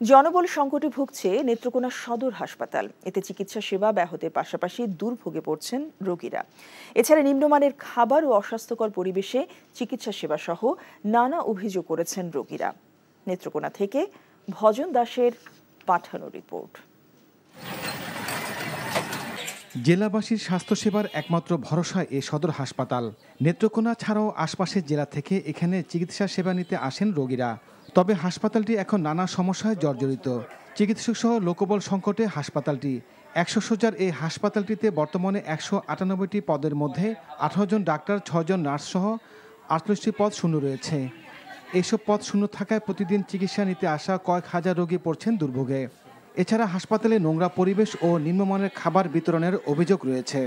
জনবল সংকটে ভুগছে নেত্রকোনা সদর হাসপাতাল। এতে চিকিৎসা সেবা ব্যাহতের পাশাপাশি দুর্ভোগে পড়ছেন রোগীরা। এছাড়া নিম্নমানের খাবার ও অস্বাস্থ্যকর পরিবেশে চিকিৎসা সেবা সহ নানা অভিযোগ করেছেন রোগীরা। নেত্রকোনা থেকে ভজন দাসের পাঠানো রিপোর্ট। জেলাবাসীর স্বাস্থ্যসেবার একমাত্র ভরসা এ সদর হাসপাতাল। নেত্রকোনা ছাড়াও আশপাশের জেলা থেকে এখানে চিকিৎসা সেবা নিতে আসেন রোগীরা। তবে হাসপাতালটি এখন নানা সমস্যায় জর্জরিত। চিকিৎসক সহ লোকবল সংকটে হাসপাতালটি 100 শয্যার এই হাসপাতালটিতে বর্তমানে 198টি পদের মধ্যে 18 জন ডাক্তার, 6 জন নার্স সহ 48টি পদ শূন্য রয়েছে। এইসব পদ শূন্য থাকায় প্রতিদিন চিকিৎসা নিতে আসা কয়েক হাজার রোগী পড়ছেন দুর্ভোগে। এছাড়া হাসপাতালে নোংরা পরিবেশ ও নিম্নমানের খাবার বিতরণের অভিযোগ রয়েছে।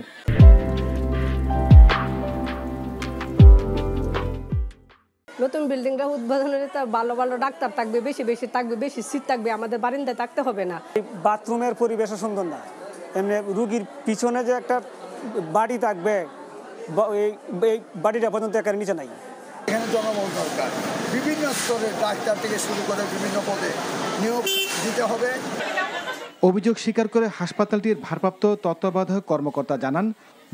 নতুন বিল্ডিংটা উদ্বোধন হলে তো ভালো ভালো ডাক্তার থাকবে, বেশি থাকবে, বেশি সিট থাকবে, আমাদের বারিন্দায় থাকতে হবে না। বাথরুমের পরিবেশও সুন্দর না। এমনি রুগীর পিছনে যে একটা বাড়ি থাকবে, এই বাড়িটা পর্যন্ত একের নিচে নাই। এখানে জনবল দরকার, বিভিন্ন স্তরের ডাক্তার থেকে শুরু করে বিভিন্ন পদে নিয়োগ দিতে হবে। অভিযোগ স্বীকার করে হাসপাতালটির ভারপ্রাপ্ত তত্ত্বাবধায়ক কর্মকর্তা জানান,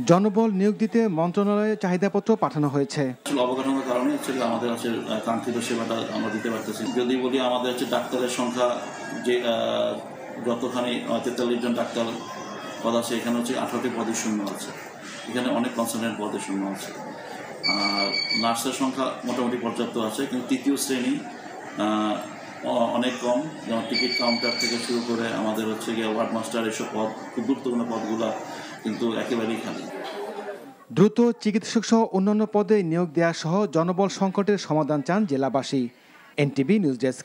জনবল নিয়োগ দিতে মন্ত্রণালয়ে চাহিদাপত্র পাঠানো হয়েছে। অবকাঠামোর কারণে আমাদের কাঙ্ক্ষিত সেবাটা আমরা দিতে পারতেছি। যদি বলি আমাদের ডাক্তারের সংখ্যা যে যতখানি 43 জন ডাক্তার পদ আছে, এখানে 18টি পদে শূন্য আছে। এখানে অনেক কনসালটেন্ট পদে শূন্য আছে। আর নার্সের সংখ্যা মোটামুটি পর্যাপ্ত আছে, কিন্তু তৃতীয় শ্রেণী অনেক কম। যেমন টিকিট কাউন্টার থেকে শুরু করে আমাদের ওয়ার্ড মাস্টার, এসব পদ খুব গুরুত্বপূর্ণ পদগুলো কিন্তু একেবারেই খালি। দ্রুত চিকিৎসক সহ অন্যান্য পদে নিয়োগ দেওয়া সহ জনবল সংকটের সমাধান চান জেলাবাসী। NTV news desk.